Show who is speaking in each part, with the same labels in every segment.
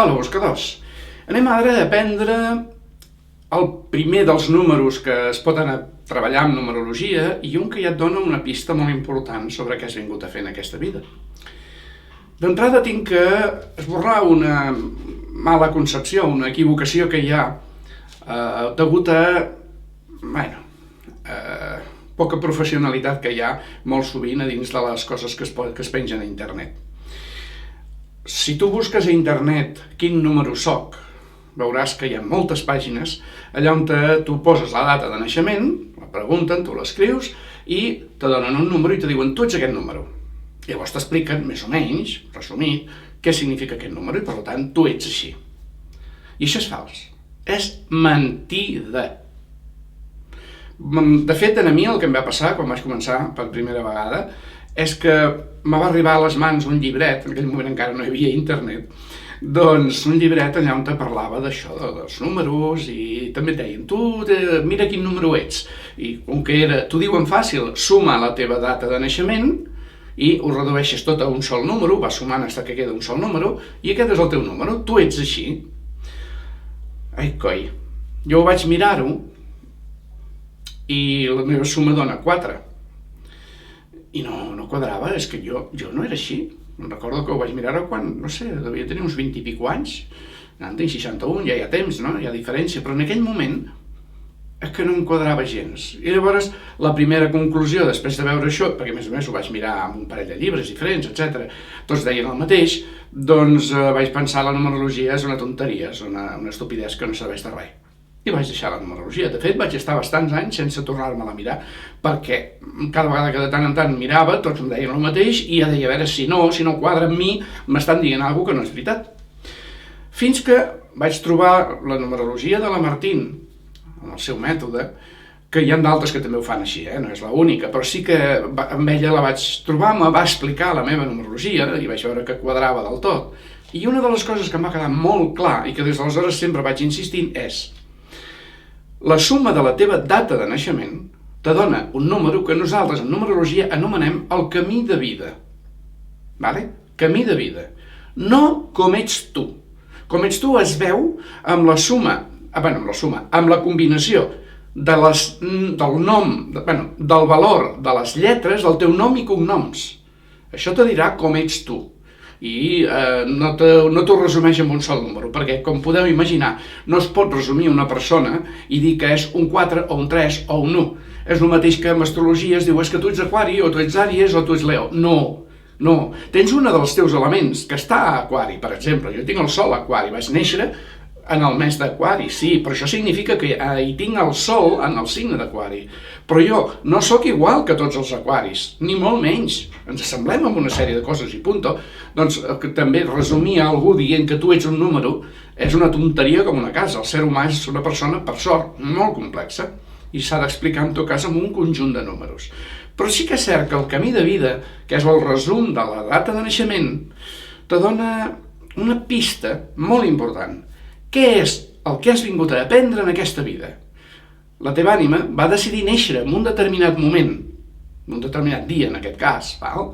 Speaker 1: Hola, buscadors! Anem ara a aprendre el primer dels números que es pot anar a treballar amb numerologia i un que ja et dona una pista molt important sobre què has vingut a fer en aquesta vida. D'entrada tinc que esborrar una mala concepció, una equivocació que hi ha degut a, poca professionalitat que hi ha molt sovint a dins de les coses que es pengen a internet. Si tu busques a internet quin número soc, veuràs que hi ha moltes pàgines allà on tu poses la data de naixement, la pregunten, tu l'escrius i te donen un número i te diuen tu ets aquest número. Llavors t'expliquen, més o menys, resumit, què significa aquest número i per tant tu ets així. I això és fals. És mentida. De fet, a mi el que em va passar quan vaig començar per primera vegada és que me va arribar a les mans un llibret, en aquell moment encara no hi havia internet, doncs un llibret allà on te parlava d'això, dels números, i també et deien, tu mira quin número ets, i com que t'ho diuen fàcil, suma la teva data de naixement, i ho redueixes tot a un sol número, va sumant fins que queda un sol número, i aquest és el teu número, tu ets així. Ai, coi, jo vaig mirar-ho, i la meva suma dona 4. I no quadrava, és que jo no era així. Em recordo que ho vaig mirar quan, no sé, devia tenir uns 20 i pico anys, ara en tinc 61, ja hi ha temps, no? Hi ha diferència, però en aquell moment és que no em quadrava gens. I llavors la primera conclusió, després de veure això, perquè a més ho vaig mirar amb un parell de llibres diferents, etc., tots deien el mateix, doncs vaig pensar la numerologia és una tonteria, és una estupidesa que no serveix de res. I vaig deixar la numerologia. De fet, vaig estar bastants anys sense tornar-me-la a mirar, perquè cada vegada que de tant en tant mirava, tots em deien el mateix, i ja deia, a veure, si no quadra amb mi, m'estan dient alguna cosa que no és veritat. Fins que vaig trobar la numerologia de la Martín, amb el seu mètode, que hi ha d'altres que també ho fan així, no és l'única, però sí que amb ella la vaig trobar, me va explicar la meva numerologia, i vaig veure que quadrava del tot. I una de les coses que em va quedar molt clar, i que des d'aleshores sempre vaig insistint, és la suma de la teva data de naixement te dona un número que nosaltres en numerologia anomenem el camí de vida. Vale? Camí de vida. No com ets tu. Com ets tu es veu amb la suma, amb la combinació del nom, del valor de les lletres del teu nom i cognoms. Això te dirà com ets tu. I no t'ho resumeix amb un sol número, perquè, com podeu imaginar, no es pot resumir una persona i dir que és un 4 o un 3 o un 1. És el mateix que en astrologia es diu és que tu ets Aquari, o tu ets Àries, o tu ets Leo. No. Tens un dels teus elements que està a Aquari, per exemple. Jo tinc el Sol a Aquari, vaig néixer en el mes d'Aquari, sí, però això significa que hi tinc el Sol en el signe d'Aquari. Però jo no sóc igual que tots els aquaris, ni molt menys. Ens assemblem amb una sèrie de coses i punto. Doncs també resumir algú dient que tu ets un número és una tonteria com una casa. El ser humà és una persona, per sort, molt complexa i s'ha d'explicar en tot cas amb un conjunt de números. Però sí que és cert que el camí de vida, que és el resum de la data de naixement, te dona una pista molt important. Què és el que has vingut a aprendre en aquesta vida? La teva ànima va decidir néixer en un determinat moment, en un determinat dia en aquest cas, val?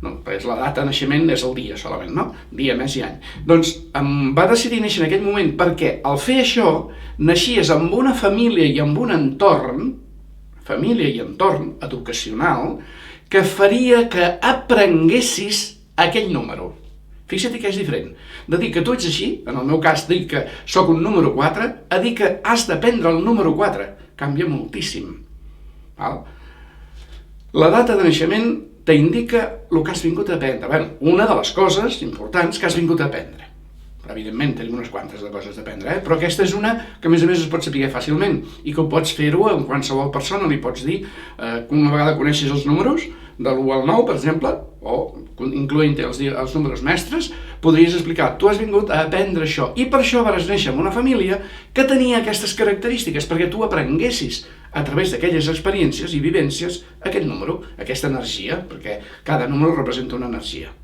Speaker 1: No, la data de naixement és el dia solament, no? Dia, mes i any. Doncs va decidir néixer en aquest moment perquè al fer això naixies amb una família i amb un entorn, educacional, que faria que aprenguessis aquell número. Fixa't que és diferent. De dir que tu ets així, en el meu cas dir que sóc un número 4, a dir que has d'aprendre el número 4. Canvia moltíssim. Val? La data de naixement t'indica el que has vingut a aprendre. Una de les coses importants que has vingut a aprendre. Però, evidentment, tenim unes quantes de coses d'aprendre, però aquesta és una que, a més es pot saber fàcilment i que pots fer-ho amb qualsevol persona. Li pots dir que una vegada coneixes els números, de l'1 al 9, per exemple, o incloent els números mestres, podries explicar, tu has vingut a aprendre això, i per això vas néixer en una família que tenia aquestes característiques, perquè tu aprenguessis a través d'aquelles experiències i vivències aquest número, aquesta energia, perquè cada número representa una energia.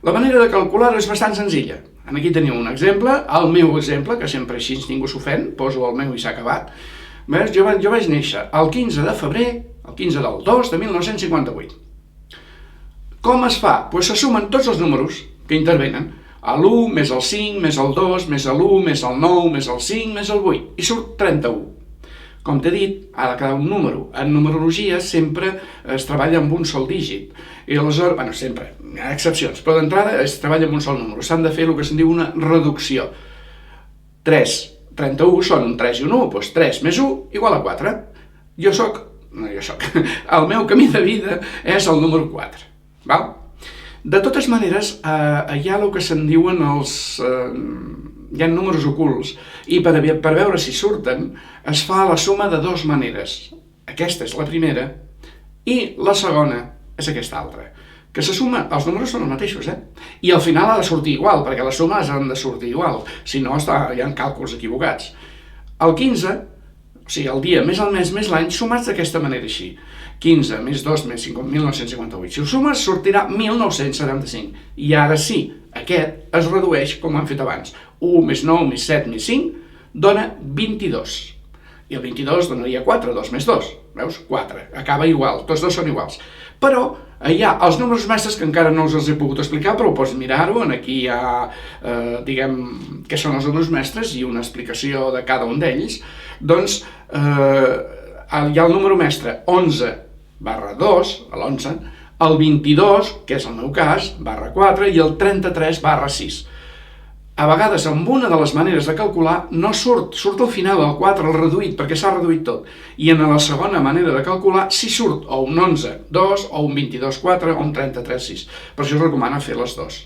Speaker 1: La manera de calcular-ho és bastant senzilla. Aquí teniu un exemple, el meu exemple, que sempre així ningú s'ofèn, poso el meu i s'ha acabat. Jo vaig néixer el 15 de febrer, el 15 del 2 de 1958. Com es fa? Doncs se sumen tots els números que intervenen. l'1 més el 5 més el 2 més l'1 més el 9 més el 5 més el 8 i surt 31. Com t'he dit, ha de quedar un número. En numerologia sempre es treballa amb un sol dígit. I aleshores, bueno, sempre, hi ha excepcions, però d'entrada es treballa amb un sol número. S'han de fer el que se'n diu una reducció. 31 són un 3 i un 1, doncs 3 més 1 igual a 4. El meu camí de vida és el número 4. Val? De totes maneres, hi ha el que se'n diuen hi ha números ocults, i per veure si surten es fa la suma de dues maneres. Aquesta és la primera, i la segona és aquesta altra. Que se suma, els números són els mateixos, I al final ha de sortir igual, perquè les sumes han de sortir igual, si no hi ha càlculs equivocats. El 15, o sigui, el dia més el mes més l'any, sumats d'aquesta manera així. 15 més 2 més 5, 1958. Si ho sumes, sortirà 1975. I ara sí, aquest es redueix com ho hem fet abans. 1 més 9 més 7 més 5 dona 22. I el 22 donaria 4, 2 més 2. Veus? 4. Acaba igual, tots dos són iguals. Però hi ha els números mestres que encara no us els he pogut explicar, però pots mirar-ho. Aquí hi ha, diguem, què són els números mestres i una explicació de cada un d'ells. Doncs hi ha el número mestre 11/2, l'11, el 22, que és el meu cas, /4, i el 33/6. A vegades, amb una de les maneres de calcular, no surt al final el 4, el reduït, perquè s'ha reduït tot. I en la segona manera de calcular, sí surt o un 11/2, o un 22/4, o un 33/6. Per això us recomano fer les dues.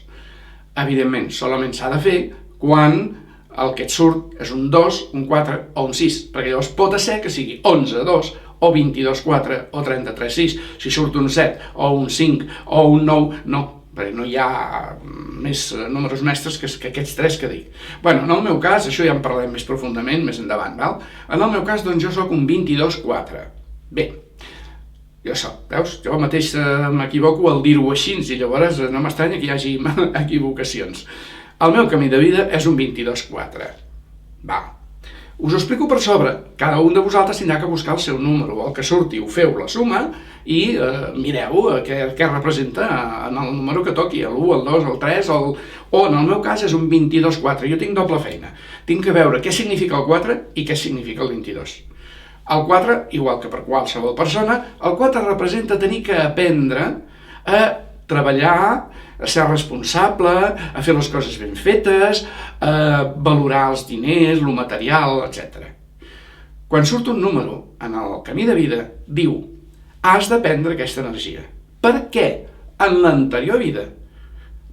Speaker 1: Evidentment, solament s'ha de fer quan el que et surt és un 2, un 4 o un 6, perquè llavors pot ser que sigui 11/2, o 22/4, o 33/6. Si surt un 7, o un 5, o un 9, no, perquè no hi ha més números mestres que aquests tres que dic. Bueno, en el meu cas, això ja en parlem més profundament, més endavant, val? En el meu cas, doncs, jo soc un 22/4. Bé, jo soc, veus? Jo mateix m'equivoco al dir-ho així, i llavors no m'estranya que hi hagi equivocacions. El meu camí de vida és un 22/4. Val. Us ho explico per sobre. Cada un de vosaltres tindrà que buscar el seu número, el que surti, ho feu la suma i mireu què representa en el número que toqui, l'1, el 2, el 3, o en el meu cas és un 22/4. Jo tinc doble feina. Tinc que veure què significa el 4 i què significa el 22. El 4, igual que per qualsevol persona, el 4 representa tenir que aprendre a treballar, a ser responsable, a fer les coses ben fetes, a valorar els diners, el material, etc. Quan surt un número en el camí de vida, diu: has d'aprendre aquesta energia. Per què en l'anterior vida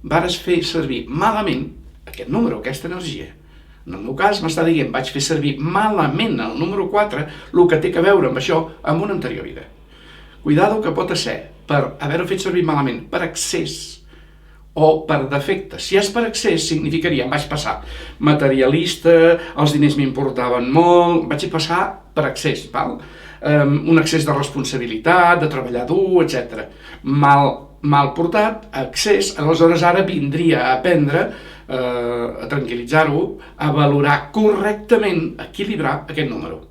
Speaker 1: vares fer servir malament aquest número, aquesta energia? En el meu cas m'està dient, vaig fer servir malament el número 4, el que té a veure amb això, amb una anterior vida. Cuidado que pot ser per haver-ho fet servir malament, per excés, o per defecte. Si és per excés, significaria, em vaig passar materialista, els diners m'importaven molt, vaig passar per excés, val? Un excés de responsabilitat, de treballar dur, etc. Mal portat, excés, aleshores ara vindria a aprendre, a tranquil·litzar-ho, a valorar correctament, a equilibrar aquest número.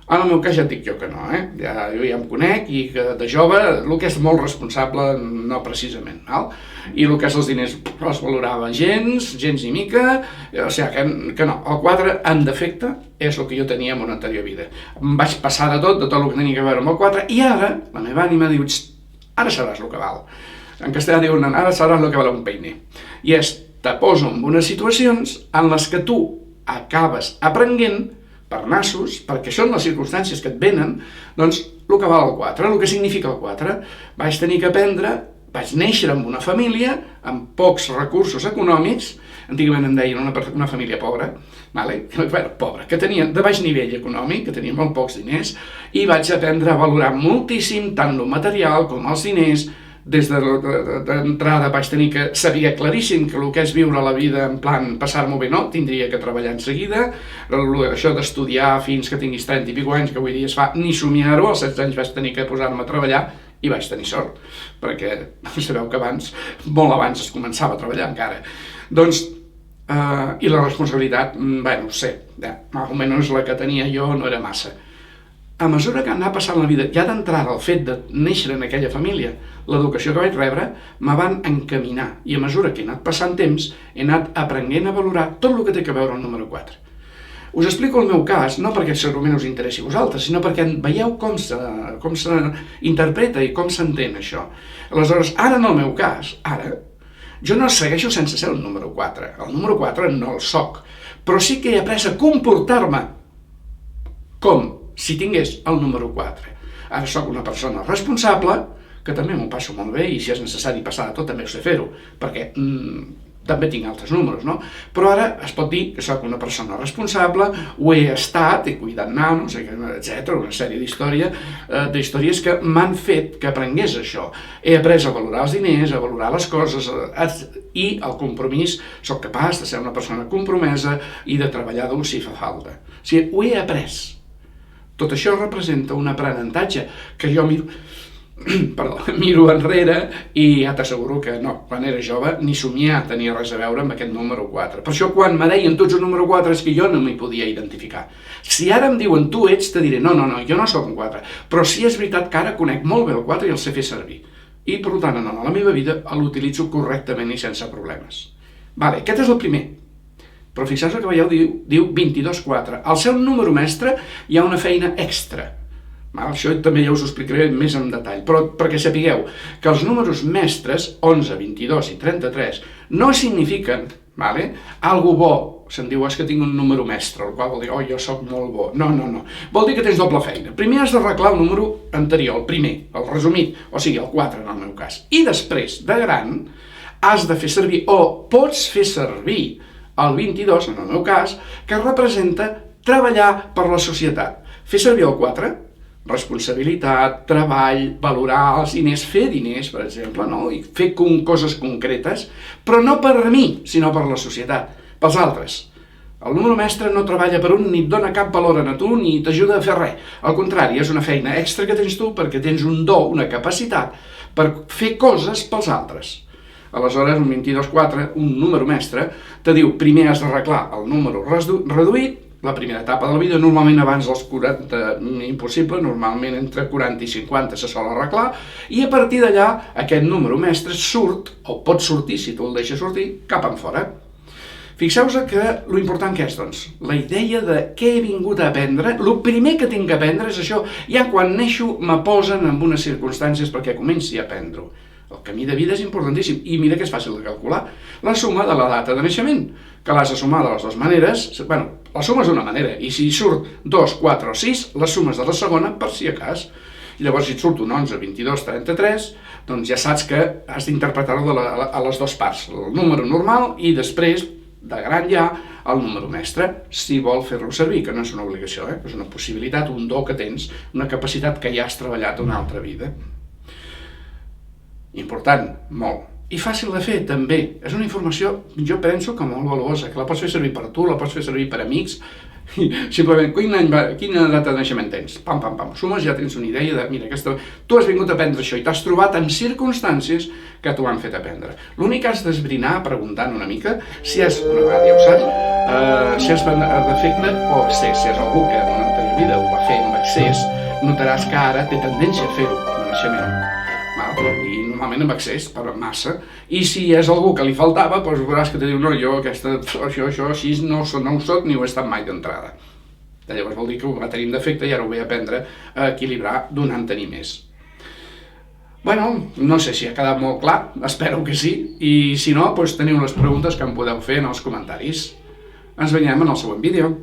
Speaker 1: En el meu cas ja et dic jo que no, jo ja em conec i que de jove el que és molt responsable no precisament, val? I el que és els diners els valorava gens ni mica, o sigui que no, el 4 en defecte és el que jo tenia en una anterior vida. Em vaig passar de tot el que tenia a veure amb el 4 i ara la meva ànima diu, ara sabràs el que val. En castellà diuen, ara sabràs el que val un peine. I te poso en unes situacions en les que tu acabes aprenent per nassos, perquè són les circumstàncies que et venen, doncs el que val el 4, el que significa el 4. Vaig tenir que aprendre, vaig néixer en una família amb pocs recursos econòmics, antigament em deien una família pobra, pobra, que tenia de baix nivell econòmic, que tenia molt pocs diners, i vaig aprendre a valorar moltíssim tant el material com els diners. Des d'entrada vaig tenir que saber claríssim que el que és viure la vida en plan passar-m'ho bé no, tindria que treballar en seguida, això d'estudiar fins que tinguis 30 i pico anys, que avui dia es fa ni somiar-ho, als 16 anys vaig tenir que posar-me a treballar i vaig tenir sort, perquè sabeu que abans, molt abans es començava a treballar encara. Doncs, i la responsabilitat, no sé, més o menys la que tenia jo no era massa. A mesura que anava passant la vida, ja d'entrada el fet de néixer en aquella família, l'educació que vaig rebre, me van encaminar. I a mesura que he anat passant temps, he anat aprenent a valorar tot el que té a veure el número 4. Us explico el meu cas, no perquè segurament us interessi a vosaltres, sinó perquè veieu com s'interpreta i com s'entén això. Aleshores, ara en el meu cas, jo no segueixo sense ser el número 4. El número 4 no el soc, però sí que he après a comportar-me com si tingués el número 4. Ara sóc una persona responsable, que també m'ho passo molt bé, i si és necessari passar de tot també ho sé fer-ho, perquè també tinc altres números, no? Però ara es pot dir que sóc una persona responsable, ho he estat, he cuidat nanos, etc., una sèrie d'històries que m'han fet que aprengués això. He après a valorar els diners, a valorar les coses, i el compromís, sóc capaç de ser una persona compromesa i de treballar dur si fa falta. O sigui, ho he après. Tot això representa un aprenentatge que jo miro enrere i ja t'asseguro que no, quan era jove ni somiar tenia res a veure amb aquest número 4. Per això quan me deien tots el número 4 és que jo no m'hi podia identificar. Si ara em diuen tu ets, te diré no, jo no sóc un 4, però sí és veritat que ara conec molt bé el 4 i el sé fer servir. I per tant, a la meva vida l'utilitzo correctament i sense problemes. Vale, aquest és el primer. Però fixeu-vos que veieu, diu 22-4. Al seu número mestre hi ha una feina extra. Això també ja us ho explicaré més en detall, però perquè sapigueu que els números mestres, 11, 22 i 33, no signifiquen algo bo. Se'n diu, és que tinc un número mestre, el qual vol dir, jo soc molt bo. No. Vol dir que tens doble feina. Primer has d'arreglar el número anterior, el primer, el resumit, o sigui, el 4 en el meu cas. I després, de gran, has de fer servir, o pots fer servir, el 22, en el meu cas, que representa treballar per la societat. Fer servir el 4, responsabilitat, treball, valorar els diners, fer diners, per exemple, i fer coses concretes, però no per a mi, sinó per la societat, pels altres. El número mestre no treballa per un ni et dona cap valor a tu ni t'ajuda a fer res. Al contrari, és una feina extra que tens tu perquè tens un do, una capacitat per fer coses pels altres. Aleshores, un 22-4, un número mestre, te diu primer has d'arreglar el número reduït, la primera etapa de la vida, normalment abans dels 40, impossible, normalment entre 40 i 50 se sol arreglar, i a partir d'allà aquest número mestre surt, o pot sortir, si tu el deixes sortir, cap enfora. Fixeu-vos que l'important que és, doncs, la idea de què he vingut a aprendre, el primer que tinc que aprendre és això, ja quan neixo me posen en unes circumstàncies perquè comenci a aprendre-ho. El camí de vida és importantíssim, i mira que és fàcil de calcular. La suma de la data de naixement, que l'has de sumar de les dues maneres, la suma és una manera, i si surt 2, 4 o 6, la sumes de la segona per si a cas. I llavors si et surt un 11, 22, 33, doncs ja saps que has d'interpretar-ho a les dues parts, el número normal i després, de gran ja, el número mestre, si vol fer-lo servir, que no és una obligació, és una possibilitat, un do que tens, una capacitat que ja has treballat una altra vida. Important, molt. I fàcil de fer, també. És una informació, jo penso que molt valuosa, que la pots fer servir per tu, la pots fer servir per amics. Simplement, quina data de naixement tens? Pam, sumes, ja tens una idea de, mira, tu has vingut a aprendre això i t'has trobat en circumstàncies que t'ho han fet aprendre. L'únic que has d'esbrinar, preguntant una mica, si és, una vegada ja ho saps, si és defecte o excés. Si és algú que en una anterior vida ho va fer amb excés, notaràs que ara té tendència a fer-ho de naixement. I normalment amb excés, per massa, i si és algú que li faltava, doncs veuràs que te diu, no, jo això així no ho soc ni ho he estat mai d'entrada. Llavors vol dir que ho va tenir defecte i ara ho vull aprendre a equilibrar donant-tenir més. No sé si ha quedat molt clar, espero que sí, i si no, teniu les preguntes que em podeu fer en els comentaris. Ens veiem en el següent vídeo.